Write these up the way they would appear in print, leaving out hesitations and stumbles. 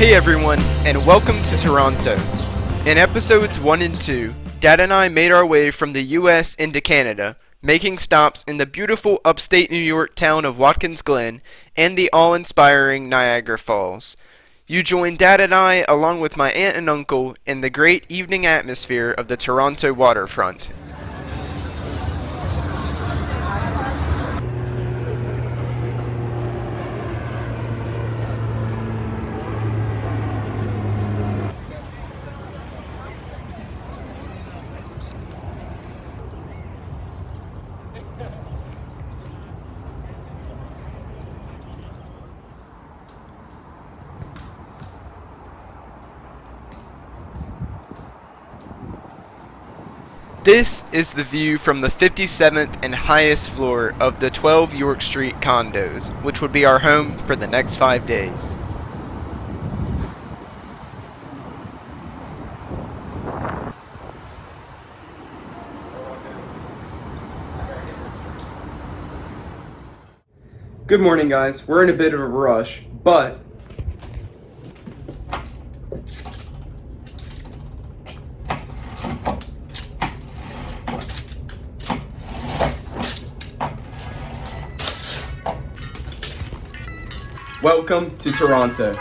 Hey everyone, and welcome to Toronto. In episodes 1 and 2, Dad and I made our way from the US into Canada, making stops in the beautiful upstate New York town of Watkins Glen and the awe-inspiring Niagara Falls. You join Dad and I, along with my aunt and uncle, in the great evening atmosphere of the Toronto waterfront. This is the view from the 57th and highest floor of the 12 York Street condos, which would be our home for the next 5 days. Good morning, guys. We're in a bit of a rush, but welcome to Toronto.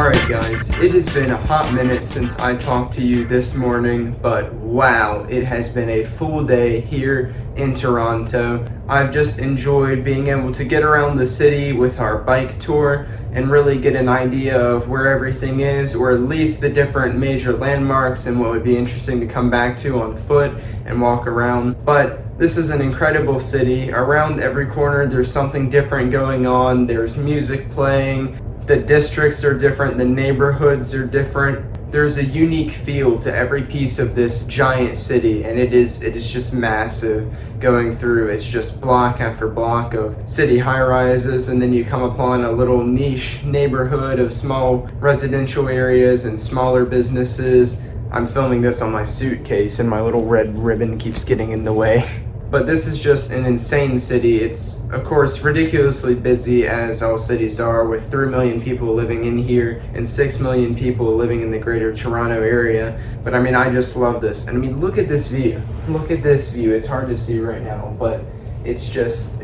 Alright guys, it has been a hot minute since I talked to you this morning, but wow, it has been a full day here in Toronto. I've just enjoyed being able to get around the city with our bike tour and really get an idea of where everything is, or at least the different major landmarks and what would be interesting to come back to on foot and walk around. But this is an incredible city. Around every corner there's something different going on. There's music playing, the districts are different, the neighborhoods are different. There's a unique feel to every piece of this giant city, and it is just massive going through. It's just block after block of city high-rises, and then you come upon a little niche neighborhood of small residential areas and smaller businesses. I'm filming this on my suitcase and my little red ribbon keeps getting in the way. But this is just an insane city. It's, of course, ridiculously busy, as all cities are, with 3 million people living in here and 6 million people living in the greater Toronto area. But I mean, I just love this. And I mean, look at this view. Look at this view. It's hard to see right now, but it's just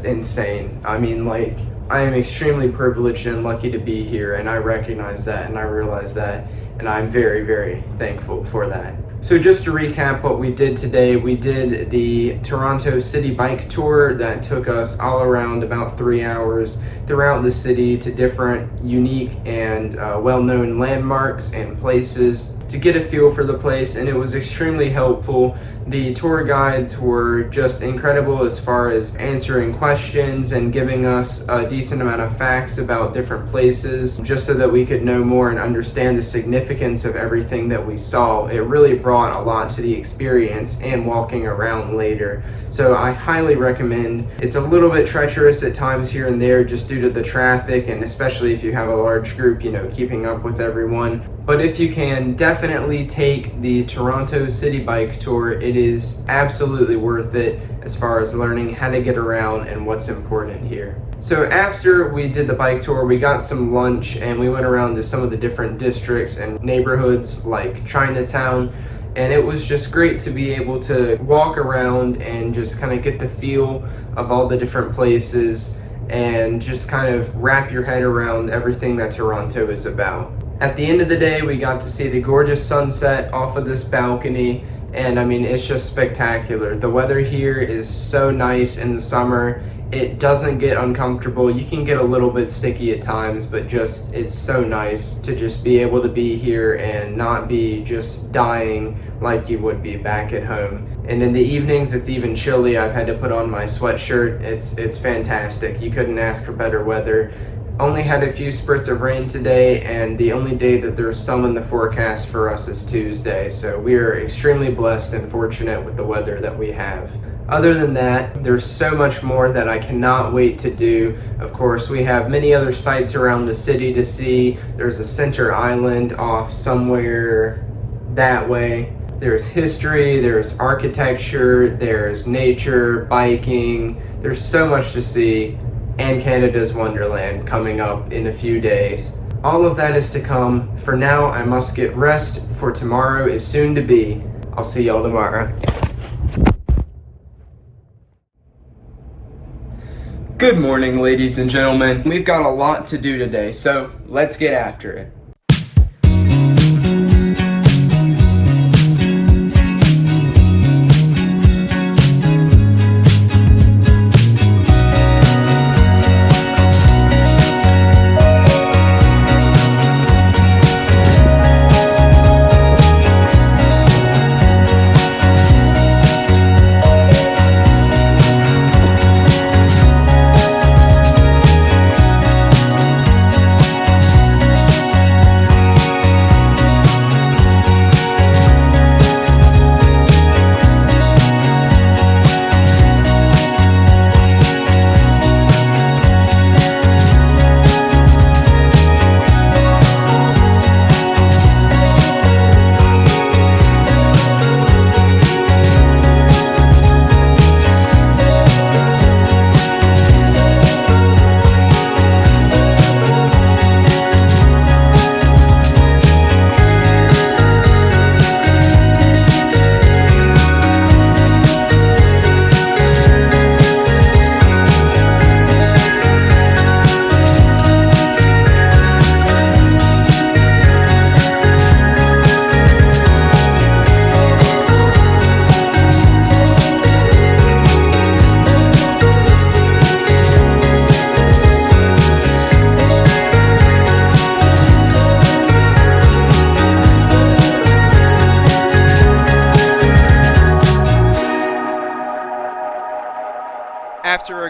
insane. I mean, like, I am extremely privileged and lucky to be here, and I recognize that and I realize that, and I'm very, very thankful for that. So just to recap what we did today, we did the Toronto City Bike Tour that took us all around about 3 hours throughout the city to different unique and well-known landmarks and places to get a feel for the place, and it was extremely helpful. The tour guides were just incredible as far as answering questions and giving us a decent amount of facts about different places, just so that we could know more and understand the significance of everything that we saw. It really brought a lot to the experience and walking around later. So I highly recommend. It's a little bit treacherous at times here and there just due to the traffic, and especially if you have a large group, keeping up with everyone. But if you can, definitely take the Toronto City Bike Tour. It is absolutely worth it as far as learning how to get around and what's important here. So after we did the bike tour, we got some lunch and we went around to some of the different districts and neighborhoods like Chinatown. And it was just great to be able to walk around and just kind of get the feel of all the different places and just kind of wrap your head around everything that Toronto is about. At the end of the day, we got to see the gorgeous sunset off of this balcony, and I mean, it's just spectacular. The weather here is so nice in the summer. It doesn't get uncomfortable. You can get a little bit sticky at times, but just it's so nice to just be able to be here and not be just dying like you would be back at home. And in the evenings, it's even chilly. I've had to put on my sweatshirt. It's fantastic. You couldn't ask for better weather. Only had a few spurts of rain today, and the only day that there's some in the forecast for us is Tuesday, so we are extremely blessed and fortunate with the weather that we have. Other than that, there's so much more that I cannot wait to do. Of course, we have many other sites around the city to see. There's a center island off somewhere that way. There's history, there's architecture, there's nature, biking. There's so much to see. And Canada's Wonderland coming up in a few days. All of that is to come. For now, I must get rest, for tomorrow is soon to be. I'll see y'all tomorrow. Good morning, ladies and gentlemen. We've got a lot to do today, so let's get after it.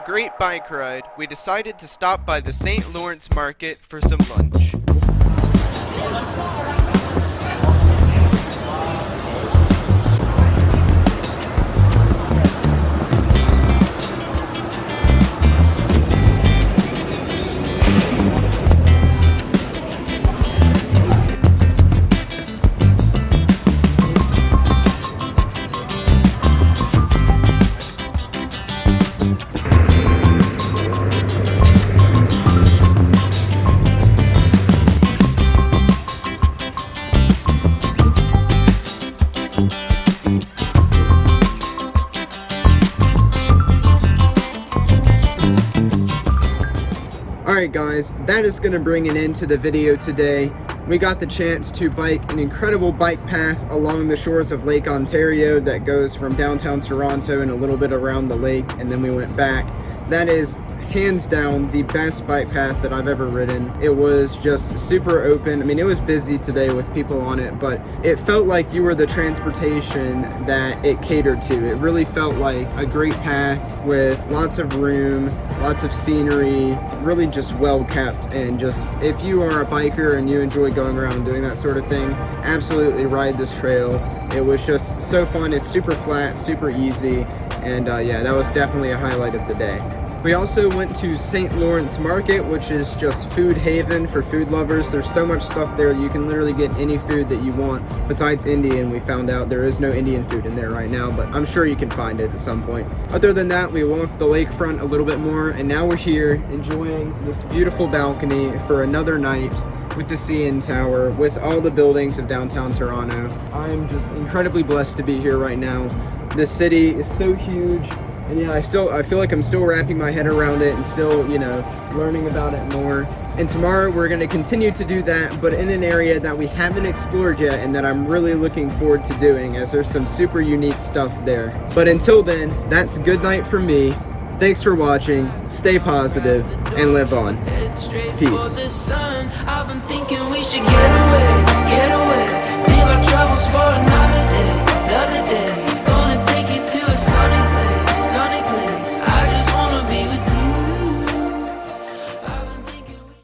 great bike ride, we decided to stop by the St. Lawrence Market for some lunch. Alright guys, that is going to bring an end to the video today. We got the chance to bike an incredible bike path along the shores of Lake Ontario that goes from downtown Toronto and a little bit around the lake, and then we went back. That is hands down the best bike path that I've ever ridden. It was just super open. I mean, it was busy today with people on it, but it felt like you were the transportation that it catered to. It really felt like a great path with lots of room, lots of scenery, really just well kept. And just, if you are a biker and you enjoy going around and doing that sort of thing, absolutely ride this trail. It was just so fun. It's super flat, super easy, and yeah, that was definitely a highlight of the day. We also went to St. Lawrence Market, which is just food haven for food lovers. There's so much stuff there, you can literally get any food that you want besides Indian. We found out there is no Indian food in there right now, but I'm sure you can find it at some point. Other than that, we walked the lakefront a little bit more, and now we're here enjoying this beautiful balcony for another night with the CN Tower, with all the buildings of downtown Toronto. I'm just incredibly blessed to be here right now. This city is so huge. And yeah, I feel like I'm still wrapping my head around it and still, you know, learning about it more. And tomorrow we're going to continue to do that, but in an area that we haven't explored yet and that I'm really looking forward to doing, as there's some super unique stuff there. But until then, that's good night from me. Thanks for watching, stay positive, and live on. Peace.